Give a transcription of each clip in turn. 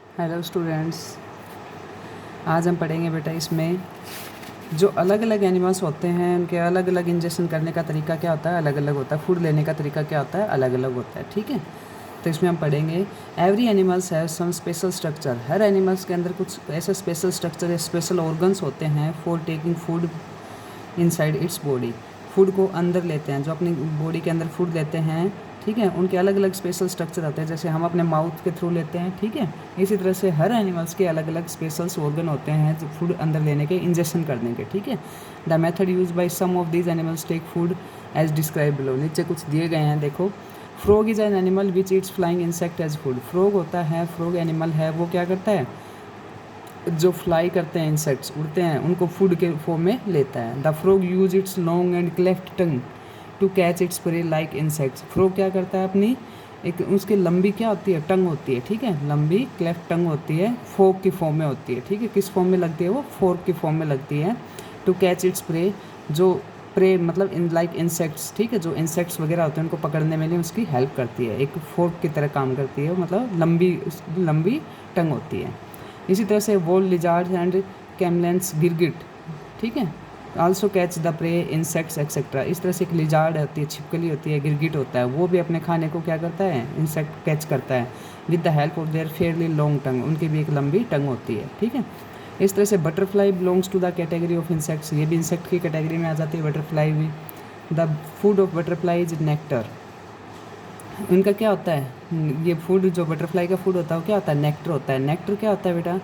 Hello students, आज हम पढ़ेंगे बेटा इसमें जो अलग अलग एनिमल्स होते हैं उनके अलग अलग इंजेक्शन करने का तरीका क्या होता है, अलग अलग होता है। फूड लेने का तरीका क्या होता है, अलग अलग होता है। ठीक है, तो इसमें हम पढ़ेंगे every animals have some special structure. हर एनिमल्स के अंदर कुछ ऐसे स्पेशल स्ट्रक्चर या स्पेशल ऑर्गन्स होते हैं for taking food inside its body. Food को अंदर लेते हैं, जो अपनी बॉडी के अंदर फूड लेते हैं, ठीक है, उनके अलग अलग स्पेशल स्ट्रक्चर होते हैं। जैसे हम अपने माउथ के थ्रू लेते हैं, ठीक है, इसी तरह से हर एनिमल्स के अलग अलग स्पेशल्स ऑर्गन होते हैं जो फूड अंदर लेने के, इंजेक्शन करने के। ठीक है, the method use by some of these animals take food as describe below. नीचे कुछ दिए गए हैं, देखो। Frog is an animal which eats flying insect as food. Frog होता है, फ्रॉग एनिमल है, वो क्या करता है, जो फ्लाई करते हैं, इंसेक्ट्स उड़ते हैं, उनको फूड के फॉर्म में लेता है। The frog use its long and cleft tongue to catch its prey like insects. Frog क्या करता है, अपनी एक उसकी लंबी क्या होती है, टंग होती है, ठीक है, लंबी क्लेफ्ट टंग होती है, फोर्क की फॉर्म में होती है। ठीक है, किस फॉर्म में लगती है, वो फोर्क की फॉर्म में लगती है। टू कैच इट्स प्रे, जो प्रे मतलब इन लाइक इंसेक्ट्स, ठीक है, जो इंसेक्ट्स वगैरह होते हैं उनको पकड़ने में लिए उसकी हेल्प करती है, एक फोर्क की तरह काम करती है, मतलब लंबी टंग होती है। इसी तरह से वॉल लिजार्ड एंड कैमलेंस गिरगिट, ठीक है, also catch the prey insects etcetera. इस तरह से एक लिजार्ड होती है, छिपकली होती है, गिरगिट होता है, वो भी अपने खाने को क्या करता है, इंसेक्ट कैच करता है with the help of their fairly long tongue. उनकी भी एक लंबी टंग होती है। ठीक है, इस तरह से butterfly belongs to the category of insects. ये भी इंसेक्ट की कैटेगरी में आ जाती है, बटरफ्लाई भी। The food of butterfly is nectar. उनका क्या होता है, ये फूड जो बटरफ्लाई का फूड होता है वो क्या होता है, नेक्टर होता है। नेक्टर क्या होता है बेटा,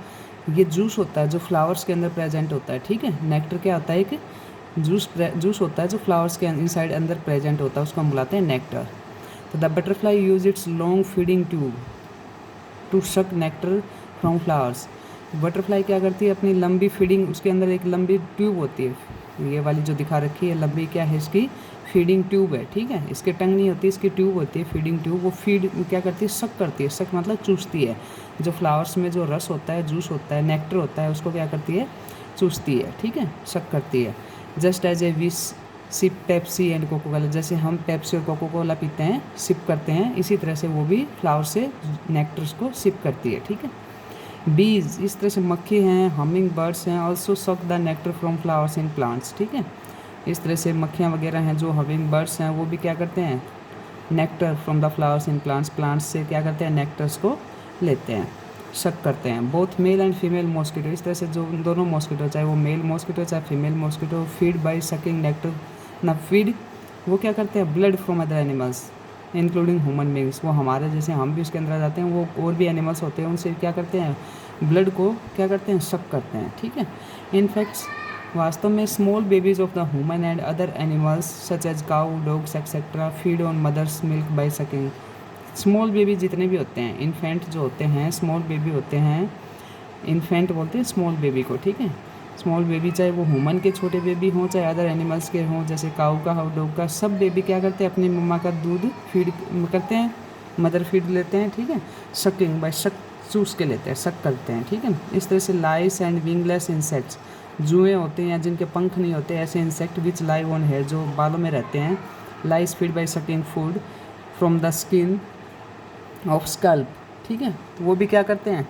ये जूस होता है जो फ्लावर्स के अंदर प्रेजेंट होता है। ठीक है, नेक्टर क्या होता है, एक जूस होता है जो फ्लावर्स के इनसाइड अंदर प्रेजेंट होता है, उसको हम बुलाते हैं नेक्टर। तो the butterfly use its long feeding tube to suck nectar from flowers. Butterfly क्या करती है, अपनी लंबी फीडिंग, उसके अंदर एक लंबी ट्यूब होती है, ये वाली जो दिखा रखी है लंबी, क्या है इसकी, फीडिंग ट्यूब है। ठीक है, इसके टंग नहीं होती, इसकी ट्यूब होती है, फीडिंग ट्यूब। वो फीड क्या करती है, सक करती है, सक मतलब चूसती है। जो फ्लावर्स में जो रस होता है, जूस होता है, नेक्टर होता है, उसको क्या करती है, चूसती है। ठीक है, सक करती है। Just as a we sip Pepsi and Coca Cola, जैसे हम पेप्सी और कोको कोला पीते हैं, सिप करते हैं, इसी तरह से वो भी फ्लावर से नेक्टर्स को सिप करती है। ठीक है, बीज, इस तरह से मक्खी हैं, हमिंग बर्ड्स हैं, also suck the nectar from flowers in plants. ठीक है, इस तरह से मक्खियाँ वगैरह हैं, जो हमिंग बर्ड्स हैं, वो भी क्या करते हैं, nectar from the flowers in plants, plants से क्या करते हैं, नेक्टर्स को लेते हैं, शक करते हैं। Both male and female mosquito, इस तरह से जो दोनों मॉस्किटो, चाहे वो मेल मॉस्किटो चाहे female mosquito, feed by sucking nectar. ना फीड, वो क्या करते हैं, blood from other animals including human beings. वो हमारे जैसे, हम भी उसके अंदर आ जाते हैं, वो और भी एनिमल्स होते हैं, उनसे क्या करते हैं, ब्लड को क्या करते हैं, शक करते हैं। ठीक है, इनफैक्ट्स वास्तव में small babies of the human and other animals such as cow, dogs etcetera feed on mother's milk by sucking. Small baby जितने भी होते हैं, इन्फेंट जो होते हैं, स्मॉल बेबी होते हैं, इन्फेंट बोलते हैं स्मॉल बेबी को। ठीक है, स्मॉल बेबी चाहे वो ह्यूमन के छोटे बेबी हों चाहे अदर एनिमल्स के हों, जैसे काऊ का हो, डॉग का, सब बेबी क्या करते हैं, अपनी मम्मा का दूध फीड करते हैं, मदर फीड लेते हैं। ठीक है, शकिंग बाय शक, चूस के लेते हैं, शक करते हैं। ठीक है, इस तरह से लाइस एंड विंगलेस इंसेक्ट्स, जुएँ होते हैं या जिनके पंख नहीं होते, ऐसे insect which live on hair, जो बालों में रहते हैं, lice feed by sucking food from the skin of scalp. ठीक है, तो वो भी क्या करते हैं,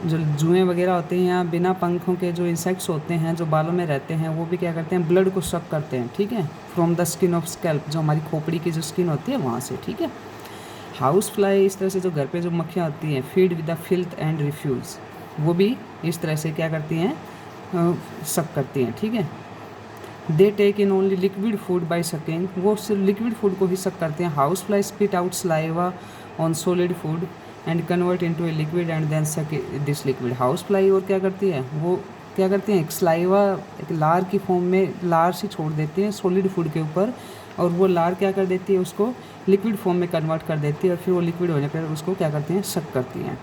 जो जुएँ वगैरह होते हैं या बिना पंखों के जो इंसेक्ट्स होते हैं जो बालों में रहते हैं, वो भी क्या करते हैं, ब्लड को सक करते हैं। ठीक है, from the skin of scalp, जो हमारी खोपड़ी की जो स्किन होती है वहाँ से। ठीक है, हाउस फ्लाई, इस तरह से जो घर पे जो मक्खियाँ होती हैं, feed with the filth and refuse, वो भी इस तरह से क्या करती हैं, सक करती हैं। ठीक है, they take in only liquid food by sucking, वो सिर्फ लिक्विड फूड को ही सक करते हैं। House fly spit out saliva on solid food and convert into a liquid and then suck this liquid. House fly और क्या करती है, वो क्या करते हैं, एक सलाइवा, एक लार की फॉर्म में लार से छोड़ देते हैं सॉलिड फूड के ऊपर, और वो लार क्या कर देती है, उसको लिक्विड फॉर्म में कन्वर्ट कर देती है, और फिर वो लिक्विड होने पर उसको क्या करती हैं, सक करती हैं।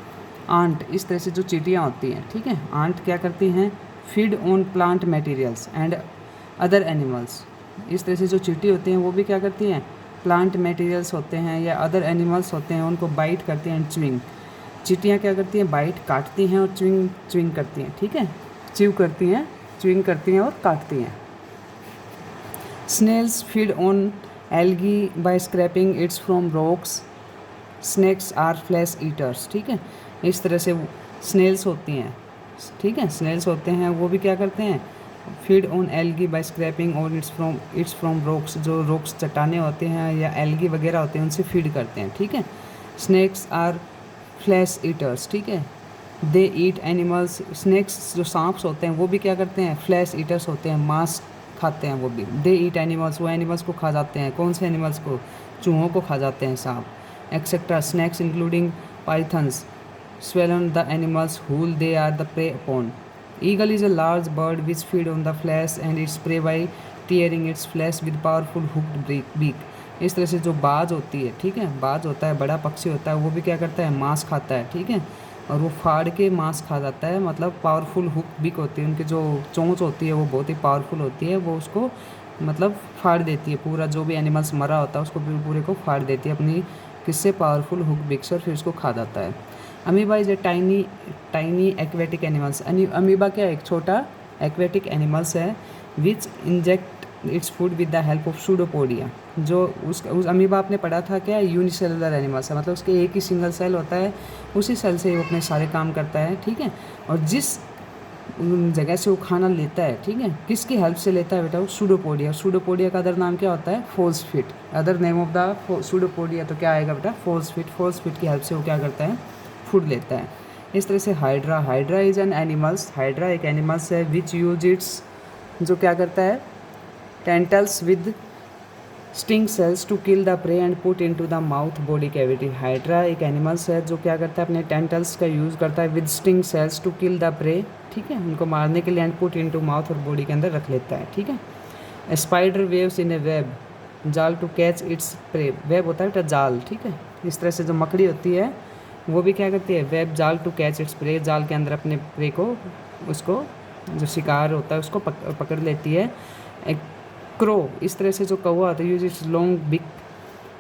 आंट, इस तरह से जो चींटियाँ होती हैं, ठीक है, आंट क्या करती हैं, feed on plant materials and other animals. इस तरह से जो चींटी होती हैं वो भी क्या करती हैं, प्लांट मटेरियल्स होते हैं या अदर एनिमल्स होते हैं उनको बाइट करती हैं, च्विंग। चींटियाँ क्या करती हैं, बाइट काटती हैं और च्विंग करती हैं। ठीक है, च्यू करती हैं, च्विंग करती हैं और काटती हैं। Snails feed on algae by scraping its from rocks snakes are flesh eaters, ठीक है। इस तरह से स्नेल्स होती हैं, ठीक है, स्नेल्स होते हैं, वो भी क्या करते हैं, feed on algae by scraping और इट्स फ्रॉम रॉक्स, जो रॉक्स चट्टाने होते हैं या एल्गी वगैरह होते हैं उनसे फीड करते हैं, ठीक है। स्नेक्स आर फ्लैश ईटर्स, ठीक है। दे ईट एनिमल्स, स्नेक्स जो सांप्स होते हैं वो भी क्या करते हैं, फ्लैश ईटर्स होते हैं, मांस खाते हैं वो भी। दे ईट एनिमल्स, वो एनिमल्स को खा जाते हैं, कौन से एनिमल्स को, चूहों को खा जाते हैं सांप। Etcetera snacks including pythons swallow the animals whom they are the prey upon. Eagle is a large bird which feed on the flesh and its prey by tearing its flesh with powerful hooked beak. इस तरह से जो बाज होती है, ठीक है, बाज होता है, बड़ा पक्षी होता है, वो भी क्या करता है, मांस खाता है, ठीक है, और वो फाड़ के मांस खा जाता है, मतलब पावरफुल हुक बिक होती है, उनकी जो चोंच होती है वो बहुत ही पावरफुल होती है, वो उसको मतलब फाड़ देती है, पूरा जो भी एनिमल्स मरा होता है उसको पूरे को फाड़ देती है अपनी किससे, पावरफुल हुक बिक से, और फिर उसको खा जाता है। Amoeba is a tiny aquatic animals, amoeba क्या एक छोटा एक्वेटिक एनिमल्स है, which inject its food with the help of pseudopodia. जो उस अमीबा आपने पढ़ा था क्या, यूनिसेलुलर एनिमल्स है, मतलब उसके एक ही सिंगल सेल होता है, उसी सेल से वो अपने सारे काम करता है, ठीक है। और जिस जगह से वो खाना लेता है, ठीक है, किसकी हेल्प से लेता है बेटा, वो सूडोपोडिया। सूडोपोडिया का अदर नाम क्या होता है, false feet. Other name of the pseudopodia तो क्या आएगा बेटा, फोल्स फिट। फोल्स फिट की हेल्प से वो क्या करता है, फूड लेता है। इस तरह से hydra is an animals, hydra एक एनिमल्स है विच यूज इट्स, जो क्या करता है, tentacles with sting cells to kill the prey and put into the mouth body cavity. Hydra एक एनिमल्स है जो क्या करता है, अपने टेंटल्स का यूज़ करता है with sting cells to kill the prey, ठीक है, उनको मारने के लिए, एंड पुट इनटू माउथ, और बॉडी के अंदर रख लेता है, ठीक है। Spider weaves in a web जाल to catch its prey, web होता है बेटा जाल, ठीक है। इस तरह से जो मकड़ी होती है वो भी क्या करती है, वेब जाल टू कैच इट्स प्रे, जाल के अंदर अपने प्रे को, उसको जो शिकार होता है उसको पकड़ लेती है। एक क्रो, इस तरह से जो कौवा होता है, use its long beak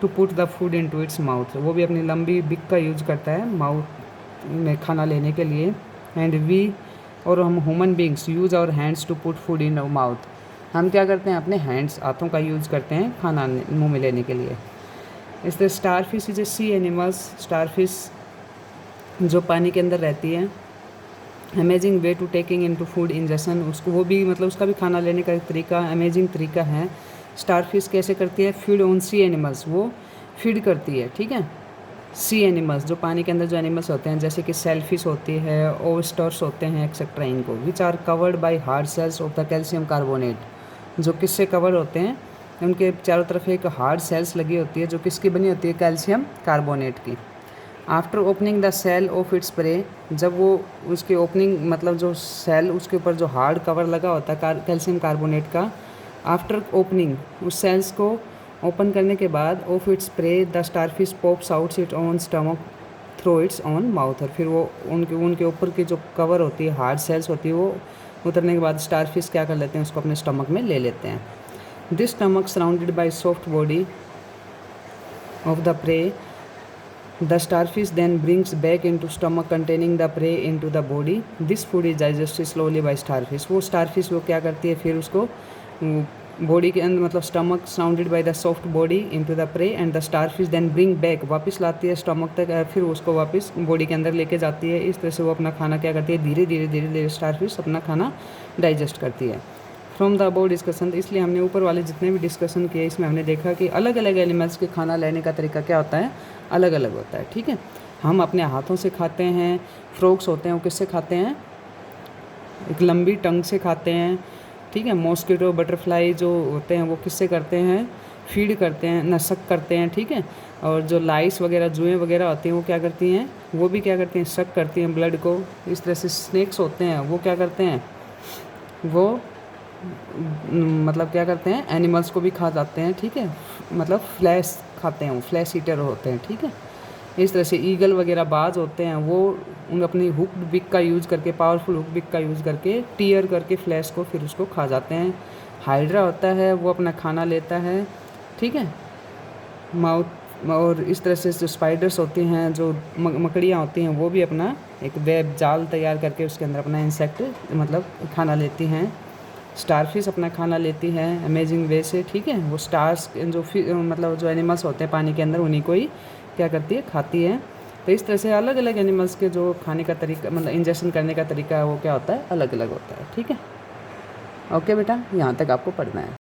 to put the food into its mouth, वो भी अपनी लंबी बिक का यूज करता है माउथ में खाना लेने के लिए। एंड वी, और हम human beings use our hands to put food in our mouth, हम क्या करते हैं, अपने हैंड्स, हाथों का यूज़ करते हैं खाना मुँह में लेने के लिए। इस तरह star fish is a sea animals, star fish जो पानी के अंदर रहती है, amazing way to taking in to food injection, उसको वो भी मतलब उसका भी खाना लेने का एक तरीका, अमेजिंग तरीका है। स्टारफिश कैसे करती है, फीड ऑन सी एनिमल्स, वो फीड करती है, ठीक है, सी एनिमल्स, जो पानी के अंदर जो एनिमल्स होते हैं, जैसे कि सेलफिश होती है, ओस्टर्स होते हैं, एक्सेट्रा, इनको, which are covered by hard shells of the calcium carbonate, जो किससे कवर होते हैं, उनके चारों तरफ एक हार्ड सेल्स लगी होती है, जो किसकी बनी होती है, कैल्शियम कार्बोनेट की। After opening the shell of its prey, जब वो उसकी ओपनिंग मतलब जो सेल उसके ऊपर जो हार्ड कवर लगा होता है कैल्शियम कार्बोनेट का, आफ्टर ओपनिंग उस सेल्स को ओपन करने के बाद of its pray the starfish pops out it on stomach through it's on mouth, और फिर वो उनके ऊपर की जो कवर होती है, हार्ड सेल्स होती है, वो उतरने के बाद स्टारफिश क्या कर लेते हैं, उसको अपने स्टमक में ले लेते हैं। This stomach surrounded by soft body of the prey, the starfish then brings back into stomach containing the prey into the body, this food is digested slowly by starfish, वो starfish वो क्या करती है, फिर उसको बॉडी के अंदर मतलब stomach surrounded by the soft body into the prey, and the starfish then bring back, वापस लाती है स्टमक तक, फिर उसको वापस बॉडी के अंदर लेके जाती है। इस तरह से वो अपना खाना क्या करती है, धीरे धीरे स्टारफिश अपना खाना डाइजेस्ट करती है। फ्रॉम द अबव डिस्कशन, इसलिए हमने ऊपर वाले जितने भी डिस्कशन किए इसमें हमने देखा कि अलग अलग एनिमल्स के खाना लेने का तरीका क्या होता है, अलग अलग होता है, ठीक है। हम अपने हाथों से खाते हैं, फ्रॉग्स होते हैं वो किससे खाते हैं, एक लंबी टंग से खाते हैं, ठीक है। मॉस्किटो बटरफ्लाई जो होते हैं वो किससे करते हैं, फीड करते हैं, नसक करते हैं, ठीक है। और जो लाइस वगैरह जुएँ वगैरह होती हैं वो क्या करती हैं, वो भी क्या करती हैं, सक करती हैं ब्लड को। इस तरह से स्नेक्स होते हैं वो क्या करते हैं, वो मतलब क्या करते हैं, एनिमल्स को भी खा जाते हैं, ठीक है, मतलब फ्लैश खाते हैं, वो फ्लैश ईटर होते हैं, ठीक है। इस तरह से ईगल वगैरह बाज होते हैं वो उन अपनी हुक बिक का यूज़ करके, पावरफुल हुक बिक का यूज़ करके टीयर करके फ्लैश को फिर उसको खा जाते हैं। हाइड्रा होता है वो अपना खाना लेता है, ठीक है, माउथ। और इस तरह से जो स्पाइडर्स होती हैं, जो मकड़ियाँ होती हैं, वो भी अपना एक वेब जाल तैयार करके उसके अंदर अपना इंसेक्ट मतलब खाना लेती हैं। स्टारफिश अपना खाना लेती है अमेजिंग वे से, ठीक है, वो स्टार्स जो मतलब जो एनिमल्स होते हैं पानी के अंदर उन्हीं को ही क्या करती है, खाती है। तो इस तरह से अलग अलग एनिमल्स के जो खाने का तरीका, मतलब इंजेक्शन करने का तरीका है, वो क्या होता है, अलग अलग होता है। ठीक है, ओके बेटा, यहाँ तक आपको पढ़ना है।